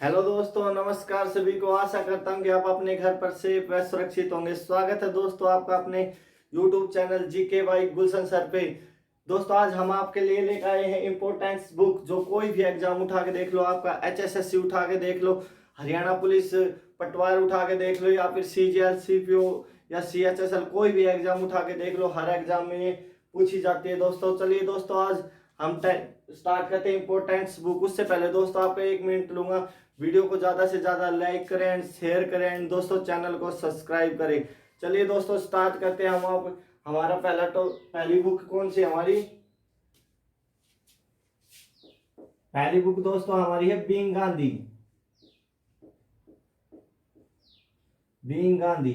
Hello दोस्तों, नमस्कार सभी को। आशा करता हूँ कि आप अपने घर पर सेफ व सुरक्षित होंगे। स्वागत है दोस्तों आपका अपने YouTube channel GK by Gulshan sir पे। दोस्तों आज हम आपके लिए लेकर आए हैं इम्पोर्टेंस बुक। जो कोई भी एग्जाम उठा के देख लो, आपका HSSC उठा के देख लो, हरियाणा पुलिस पटवार उठा के देख लो, या फिर CGL CPO या CHSL कोई भी एग्जाम उठा के देख लो, हर एग्जाम में ये पूछी जाती है दोस्तों। चलिए दोस्तों आज हम स्टार्ट करते हैं इम्पोर्टेंस बुक। उससे पहले दोस्तों आपको 1 मिनट लूंगा। वीडियो को ज्यादा से ज्यादा लाइक करें एंड शेयर करें एंड दोस्तों चैनल को सब्सक्राइब करें। चलिए दोस्तों स्टार्ट करते हैं। हम आप हमारा पहली बुक कौन सी हमारी पहली बुक दोस्तों हमारी है बीइंग गांधी। बीइंग गांधी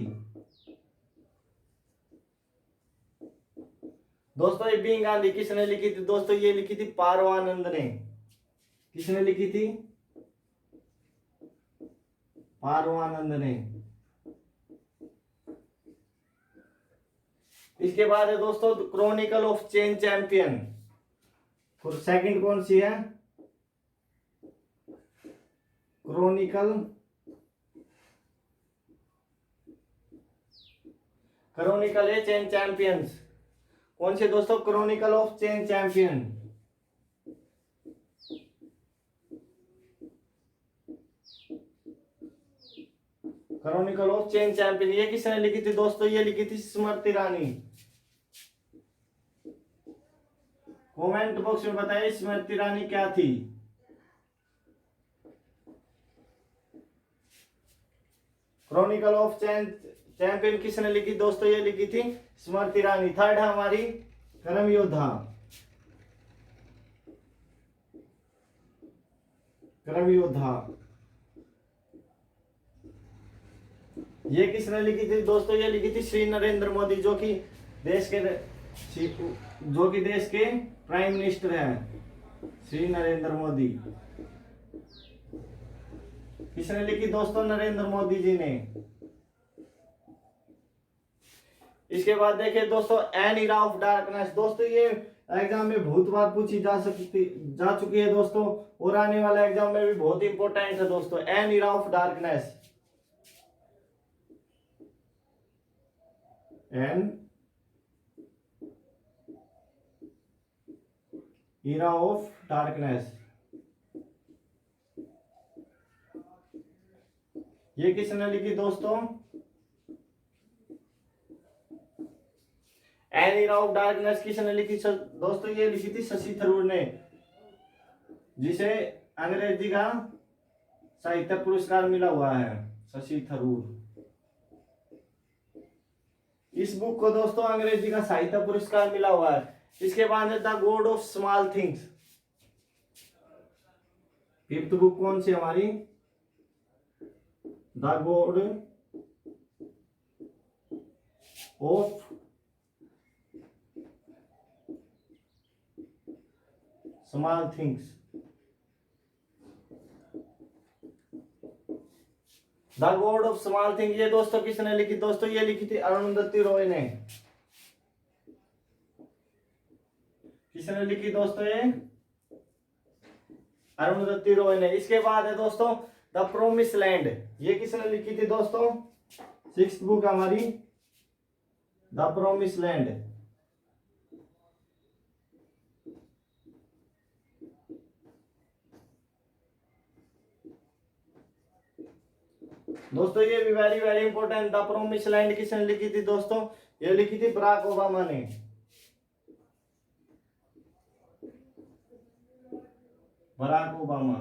दोस्तों, ये बीइंग गांधी किसने लिखी थी दोस्तों? ये लिखी थी पारवानंद ने। किसने लिखी थी? पारवानंद ने। इसके बाद है दोस्तों Chronicle of chain champion. Second कौन सी है? क्रॉनिकल है चेन चैंपियंस। कौन से दोस्तों? Chronicle of chain champion. Chronicle of chain champion ये किसने लिखी थी दोस्तों? ये लिखी थी स्मृति ईरानी। कमेंट बॉक्स में बताइए स्मृति ईरानी क्या थी? क्रॉनिकल ऑफ चैंपियन किसने लिखी दोस्तों? ये लिखी थी स्मृति ईरानी। थर्ड है हमारी कर्म योद्धा। कर्म योद्धा ये किसने लिखी थी दोस्तों? ये लिखी थी श्री नरेंद्र मोदी, जो कि देश के प्राइम मिनिस्टर हैं। श्री नरेंद्र मोदी किसने लिखी दोस्तों? नरेंद्र मोदी जी ने। इसके बाद देखिए दोस्तों एन इरा ऑफ डार्कनेस। दोस्तों ये एग्जाम में बहुत बार पूछी जा चुकी है दोस्तों, और आने वाले एग्जाम में भी बहुत इंपॉर्टेंट है दोस्तों। N era of darkness. N era of darkness ये किसने लिखी दोस्तों? एन इरा ऑफ डार्कनेस किसने लिखी दोस्तों? ये लिखी थी शशि थरूर ने, जिसे अंग्रेजी का साहित्य पुरस्कार मिला हुआ है। शशि थरूर। इस बुक को दोस्तों अंग्रेजी का साहित्य पुरस्कार मिला हुआ है। इसके बाद है the God of small things. Fifth book कौन सी हमारी? The God of small things. The God of small thing ये दोस्तों किसने लिखी दोस्तों? ये लिखी थी अरुंधति रॉय ने। किसने लिखी दोस्तों? ये अरुंधति रॉय ने। इसके बाद है दोस्तों द प्रोमिस लैंड। ये किसने लिखी थी दोस्तों? सिक्स्थ बुक हमारी द प्रोमिस लैंड। दोस्तों ये भी very very important. The promise land किसने लिखी थी दोस्तों? ये लिखी थी बराक ओबामा ने। Barack Obama.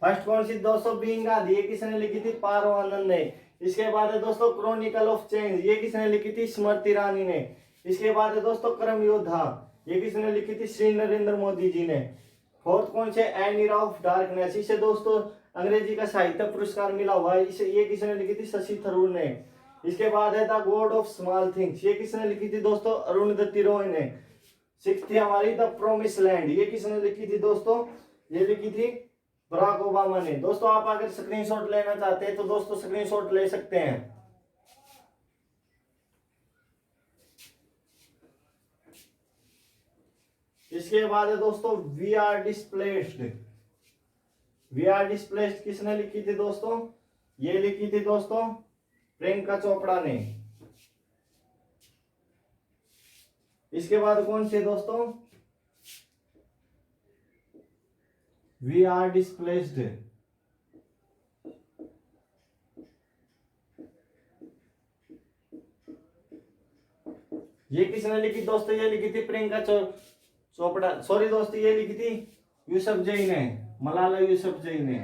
फर्स्ट कौन सी दोस्तों? बीइंग गांधी ये किसने लिखी थी? पारवानंद ने। इसके बाद है दोस्तों क्रॉनिकल ऑफ चेंज ये किसने लिखी थी? स्मृति ईरानी ने। इसके बाद है दोस्तों कर्म योद्धा ये किसने लिखी थी? श्री नरेंद्र मोदी जी ने। फोर्थ कौन से? N era of darkness. इसे दोस्तों अंग्रेजी का साहित्य पुरस्कार मिला हुआ है। इसे ये किसने लिखी थी? शशि थरूर ने। इसके बाद है the God of small things ये किसने लिखी थी दोस्तों? अरुंधति रॉय ने। सिक्स्थ थी हमारी द प्रोमिस लैंड ये किसने लिखी थी दोस्तों? ये लिखी थी बराक ओबामा ने। दोस्तों आप अगर स्क्रीनशॉट लेना चाहते हैं तो दोस्तों स्क्रीनशॉट ले सकते हैं। इसके बाद है दोस्तों we are displaced. We are displaced किसने लिखी थी दोस्तों? ये लिखी थी दोस्तों प्रियंका चोपड़ा ने। इसके बाद कौन से दोस्तों? वी आर डिस्प्लेस्ड ये किसने लिखी दोस्तों? ये लिखी थी प्रियंका चोपड़ा, सॉरी दोस्तों, ये लिखी थी यूसुफजई ने, मलाला यूसुफजई ने,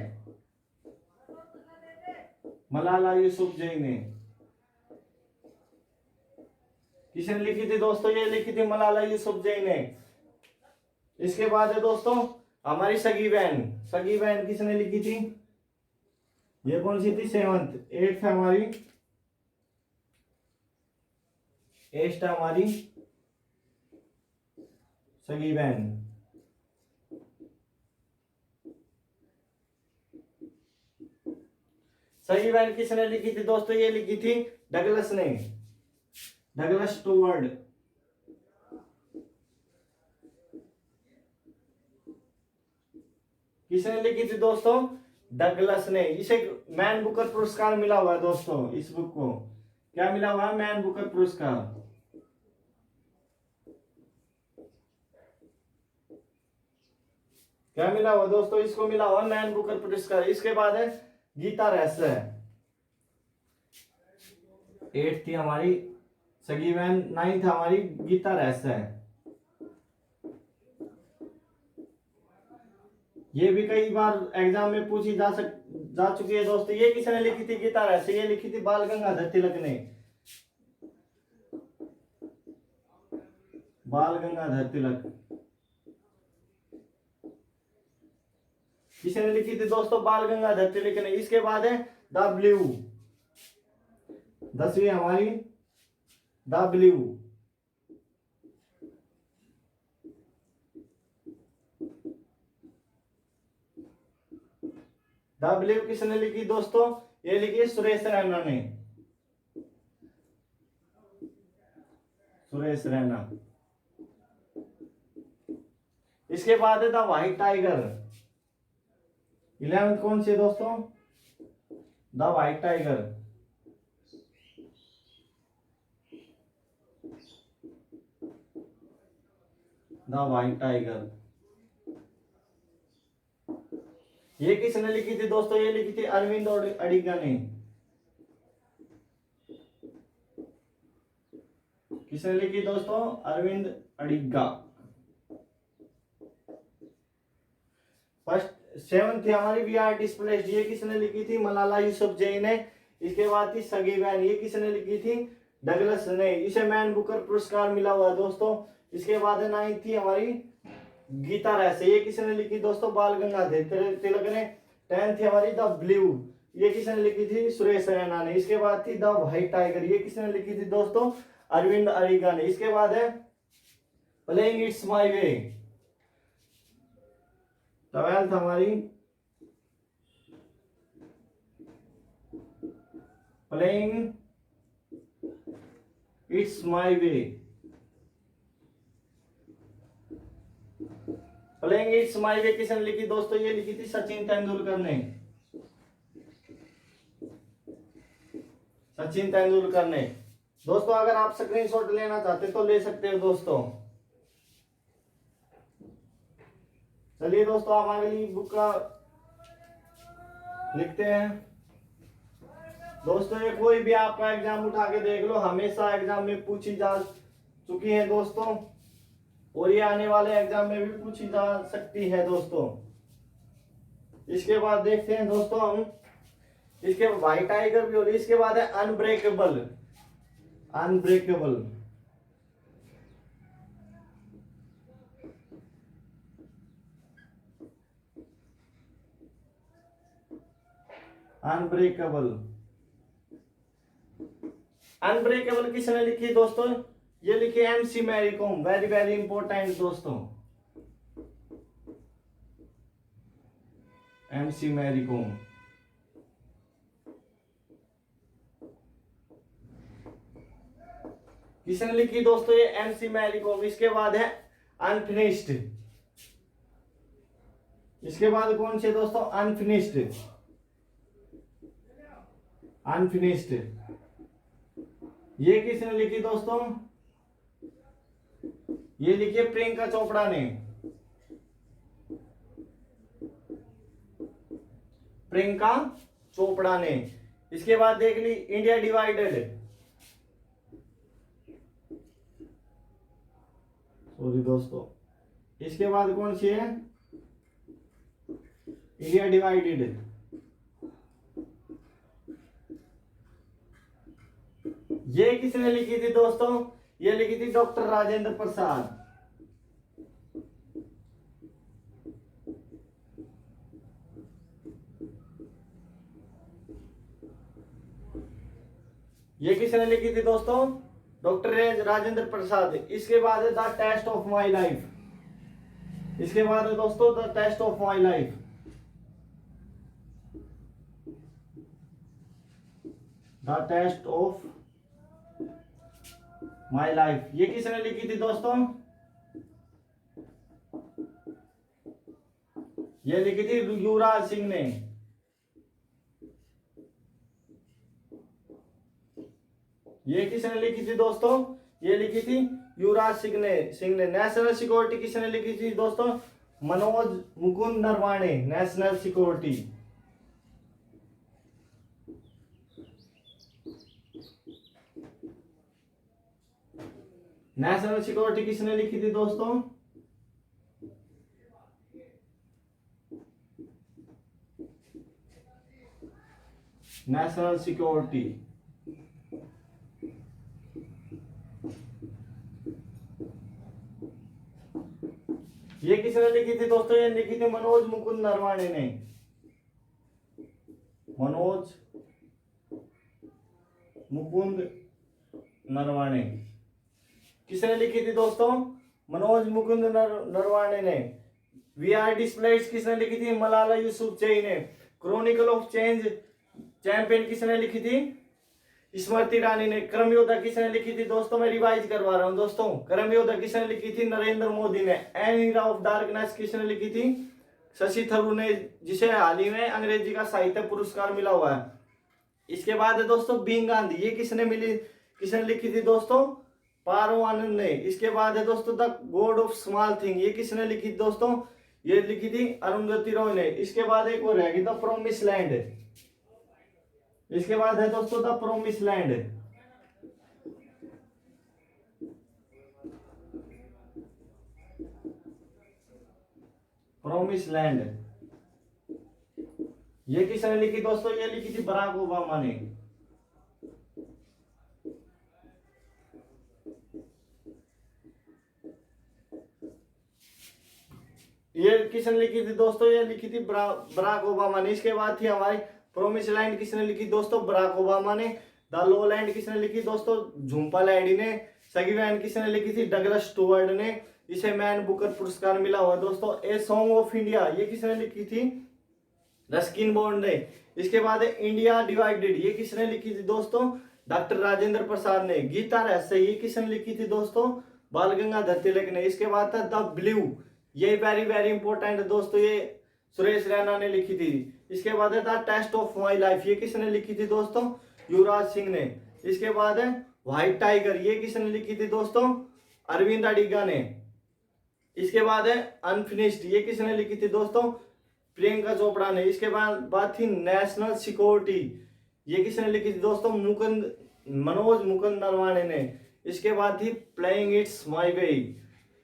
मलाला यूसुफजई ने। किसने लिखी थी दोस्तों? ये लिखी थी मलाला यूसुफजई ने। इसके बाद है दोस्तों हमारी सगी बहन। सगी बहन किसने लिखी थी? ये कौन सी थी? 7th 8th हमारी, 8th हमारी सगी बहन। सगी बहन किसने लिखी थी दोस्तों? ये लिखी थी डगलस ने, डगलस स्टुअर्ट। किसने लिखी थी दोस्तों? डगलस ने। इसे मैन बुकर पुरस्कार मिला हुआ है दोस्तों। इस बुक को क्या मिला हुआ है? मैन बुकर पुरस्कार। क्या मिला हुआ दोस्तों? इसको मिला हुआ मैन बुकर पुरस्कार। इसके बाद है गीता रहस्य। 8th थी हमारी सगी बहन, 9th हमारी गीता रहस्य। ये भी कई बार एग्जाम में पूछी जा चुकी है दोस्तों। ये किसने लिखी थी गीता रहस्य? ये लिखी थी बाल गंगाधर तिलक ने, बाल गंगाधर तिलक। किसने लिखी थी दोस्तों? बाल गंगाधर तिलक ने। इसके बाद है द ब्लू, 10वीं हमारी द ब्लू। द ब्लू किसने लिखी दोस्तों? ये लिखी सुरेश रैना ने, सुरेश रैना। इसके बाद है द व्हाइट टाइगर। 11th कौन सी है दोस्तों? The white tiger. The white tiger ये किसने लिखी थी दोस्तों? ये लिखी थी अरविंद अडिगा ने। किसने लिखी दोस्तों? अरविंद अडिगा। फर्स्ट 7th थी हमारी वी आर डिस्प्लेस्ड। ये किसने लिखी थी? मलाला यूसुफजई ने। इसके बाद थी सगी बहन। ये किसने लिखी थी? डगलस ने। इसे मैन बुकर पुरस्कार मिला हुआ है दोस्तों। इसके बाद 9th थी हमारी गीता रहस्य। ये किसने लिखी दोस्तों? बाल गंगाधर तिलक ने। 10th थी हमारी द ब्लू। ये किसने लिखी थी? सुरेश रैना ने। इसके बाद थी द व्हाइट टाइगर। ये किसने लिखी थी दोस्तों? अरविंद अडिगा ने। इसके बाद है playing it's my way. 12th हमारी playing it's my way. Playing it's my way किसने लिखी दोस्तों? ये लिखी थी सचिन तेंदुलकर ने, सचिन तेंदुलकर ने। दोस्तों अगर आप स्क्रीनशॉट लेना चाहते तो ले सकते हो दोस्तों। चलिए दोस्तों हम अगली बुक का लिखते हैं। दोस्तों ये कोई भी आपका एग्जाम उठा के देख लो, हमेशा एग्जाम में पूछी जा चुकी है दोस्तों, और ये आने वाले एग्जाम में भी पूछी जा सकती है दोस्तों। इसके बाद देखते हैं दोस्तों हम, इसके व्हाइट टाइगर भी हो रही। इसके बाद है अनब्रेकेबल। अनब्रेकेबल अनब्रेकेबल अनब्रेकेबल किसने लिखी दोस्तों? ये लिखी MC Mary Kom. Very very important दोस्तों, MC मैरी कॉम। किसने लिखी दोस्तों? ये MC मैरी कॉम। इसके बाद है अनफिनिश्ड। इसके बाद कौन सी दोस्तों, अनफिनिश्ड। अनफिनिश्ड ये किसने लिखी दोस्तों, ये लिखी प्रियंका चोपड़ा ने। प्रियंका चोपड़ा ने। इसके बाद देख ली इंडिया डिवाइडेड। सॉरी दोस्तों, इसके बाद कौन सी है, इंडिया डिवाइडेड। ये किसने लिखी थी दोस्तों, ये लिखी थी डॉक्टर राजेंद्र प्रसाद। ये किसने लिखी थी दोस्तों, डॉक्टर राजेंद्र प्रसाद। इसके बाद है the test of my life. इसके बाद है दोस्तों the test of my life. The test of my life ये किसने लिखी थी दोस्तों, ये लिखी थी युवराज सिंह ने। ये किसने लिखी थी दोस्तों, ये लिखी थी युवराज सिंह ने। नेशनल सिक्योरिटी किसने लिखी थी दोस्तों, Manoj Mukund Naravane. National security, national security किसने लिखी थी दोस्तों, नेशनल सिक्योरिटी। ये किसने लिखी थी दोस्तों, ये लिखी थी मनोज मुकुंद नरवाणे ने। मनोज मुकुंद नरवाणे किसने लिखी थी दोस्तों, मनोज मुकुंद नरवाणे ने। वी आर डिस्प्लेस्ड किसने लिखी थी, मलाला यूसुफजई ने। क्रॉनिकल ऑफ चेंज चैंपियन किसने लिखी थी, स्मृति ईरानी ने। कर्म योद्धा किसने लिखी थी दोस्तों, मैं रिवाइज करवा रहा हूं दोस्तों। कर्म योद्धा किसने लिखी थी, नरेंद्र मोदी ने। एन इरा ऑफ डार्कनेस किसने लिखी थी, शशि थरूर ने, जिसे हाल ही में अंग्रेजी का साहित्य पुरस्कार मिला हुआ है। इसके बाद है दोस्तों बीइंग गांधी, ये किसने लिखी थी दोस्तों, पारो आनंद ने। इसके बाद है दोस्तों the God of small thing, ये किसने लिखी थी दोस्तों, ये लिखी थी अरुंधति रॉय ने। इसके बाद एक और रहेगी द प्रोमिस लैंड। इसके बाद है दोस्तों the promise land. Promise land ये किसने लिखी दोस्तों, ये लिखी थी बराक ओबामा ने। ये किसने लिखी थी दोस्तों, ये लिखी थी बराक ओबामा ने। इसके बाद थी हमारी प्रोमिस लैंड किसने लिखी दोस्तों, बराक ओबामा ने। द लो लैंड किसने लिखी दोस्तों, झुम्पा लाहिड़ी ने। सगीवैन किसने लिखी थी, डगलस स्टुअर्ट ने। इसे मैन बुकर पुरस्कार मिला हुआ दोस्तों। ए सॉन्ग ऑफ इंडिया ये किसने लिखी थी, रस्किन बॉन्ड ने। इसके बाद है इंडिया डिवाइडेड, ये किसने लिखी थी दोस्तों, डॉक्टर राजेंद्र प्रसाद ने। गीता रहस्य ये किसने लिखी थी दोस्तों, बाल गंगाधर तिलक ने। इसके बाद था द ब्लू, ये वेरी वेरी इंपॉर्टेंट दोस्तों, ये सुरेश रैना ने लिखी थी। इसके बाद है the test of my life, ये किसने लिखी थी दोस्तों, युवराज सिंह ने। इसके बाद है व्हाइट टाइगर, ये किसने लिखी थी दोस्तों, अरविंद अडिगा ने। इसके बाद है अनफिनिश्ड, ये किसने लिखी थी दोस्तों, प्रियंका चोपड़ा ने। इसके बाद थी नेशनल सिक्योरिटी, ये किसने लिखी थी दोस्तों, मनोज मुकुंद नरवाणे ने। इसके बाद थी प्लेइंग इट्स माई वे,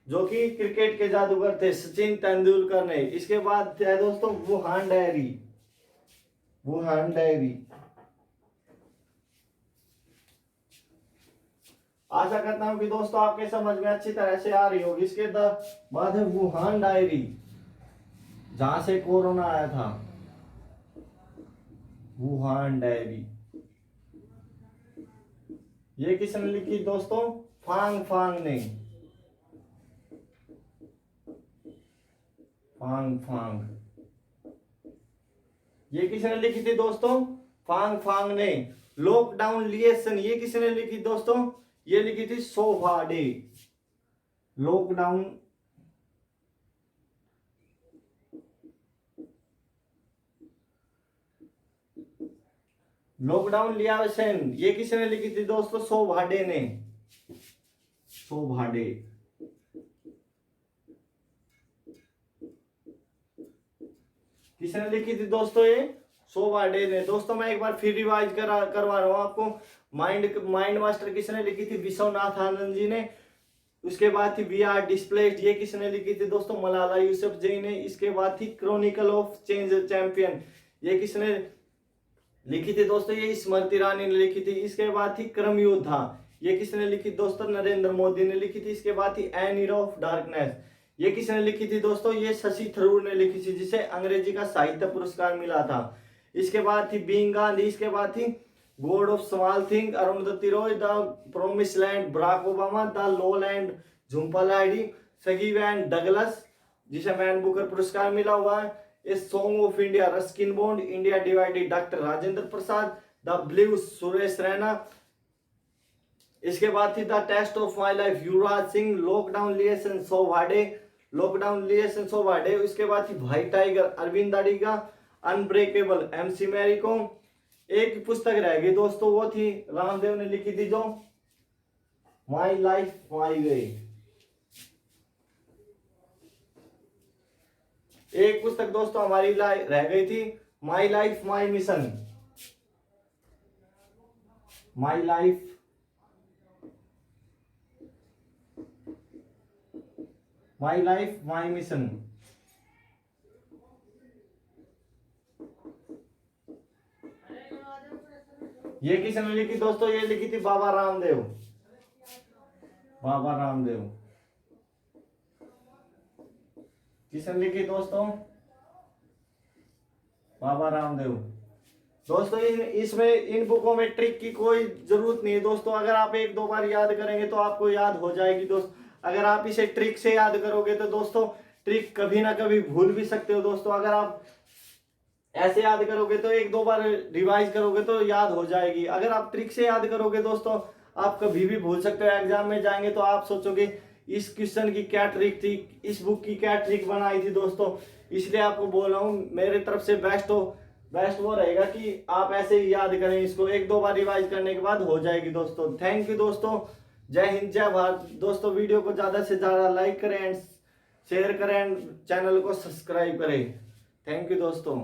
जो कि क्रिकेट के जादूगर थे सचिन तेंदुलकर ने। इसके बाद है दोस्तों वुहान डायरी। वुहान डायरी आशा करता हूं कि दोस्तों आपके समझ में अच्छी तरह से आ रही होगी। इसके बाद है वुहान डायरी, जहां से कोरोना आया था। वुहान डायरी ये किसने लिखी दोस्तों, फांग फांग ने। फांग फांग ये किसने लिखी थी दोस्तों, फांग फांग ने। लॉकडाउन लिएसन ये किसने लिखी दोस्तों, ये लिखी थी शोभा डे। लॉकडाउन लॉकडाउन लिया सेन, ये किसने लिखी थी दोस्तों? सोभाडे ने, सोभाडे। किसने लिखी थी दोस्तों? ये सोभाडे ने। दोस्तों मैं एक बार फिर रिवाइज करवा रहा हूँ आपको। माइंड मास्टर किसने लिखी थी? विश्वनाथ आनंद जी ने। उसके बाद थी वी आर डिस्प्लेस्ड, ये किसने लिखी थी दोस्तों? मलाला यूसुफजई ने। इसके बाद थी क्रॉनिकल ऑफ चेंज चैंपियन, ये किसने लिखी थी दोस्तों? ये स्मृति ईरानी ने लिखी थी। इसके बाद थी क्रम योद्धा, ये किसने लिखी दोस्तों? नरेंद्र मोदी ने लिखी थी। इसके बाद थी एन ईरा ऑफ डार्कनेस, ये किसने लिखी थी दोस्तों? ये शशि थरूर ने लिखी थी, जिसे अंग्रेजी का साहित्य पुरस्कार मिला था। इसके बाद थी बीइंग गांधी। इसके बाद थी God of small thing, Arundhati Roy. The promise land, Barack Obama. The low land, Jhumpa Lahiri. सगी वैन डगलस, जिसे मैन बुकर पुरस्कार मिला हुआ है। A song of India, Ruskin bond. India divided, doctor Rajendra Prasad. The blues, Suresh Raina. इसके बाद थी the test of my life, Yuvraj Singh. Lockdown लिएसन, सोभाडे, lockdown लिएसन सोभाडे। इसके बाद थी भाई tiger, Arvind Adiga. Unbreakable, MC Mary Kom. एक पुस्तक रह गई दोस्तों, वो थी रामदेव ने लिखी थी, जो माई लाइफ माई वे। एक पुस्तक दोस्तों हमारी रह गई थी, my life my mission. My life my mission. ये किसने लिखी दोस्तों? ये लिखी थी बाबा रामदेव, बाबा रामदेव। किसने लिखी दोस्तों? बाबा रामदेव। दोस्तों इसमें इन बुकों में ट्रिक की कोई जरूरत नहीं है दोस्तों। अगर आप एक दो बार याद करेंगे तो आपको याद हो जाएगी दोस्त। अगर आप इसे ट्रिक से याद करोगे तो दोस्तों ट्रिक कभी ना कभी भूल भी सकते हो दोस्तों। अगर आप ऐसे याद करोगे तो एक दो बार रिवाइज करोगे तो याद हो जाएगी। अगर आप ट्रिक से याद करोगे दोस्तों, आप कभी भी भूल सकते हो। एग्जाम में जाएंगे तो आप सोचोगे इस क्वेश्चन की क्या ट्रिक थी, इस बुक की क्या ट्रिक बनाई थी दोस्तों। इसलिए आपको बोल रहा हूँ, मेरे तरफ से बेस्ट वो रहेगा कि आप ऐसे ही याद करें इसको। एक दो बार रिवाइज करने के बाद हो जाएगी दोस्तों। थैंक यू दोस्तों। जय हिंद, जय भारत। दोस्तों वीडियो को ज़्यादा से ज़्यादा लाइक करें एंड शेयर करें एंड चैनल को सब्सक्राइब करें। थैंक यू दोस्तों।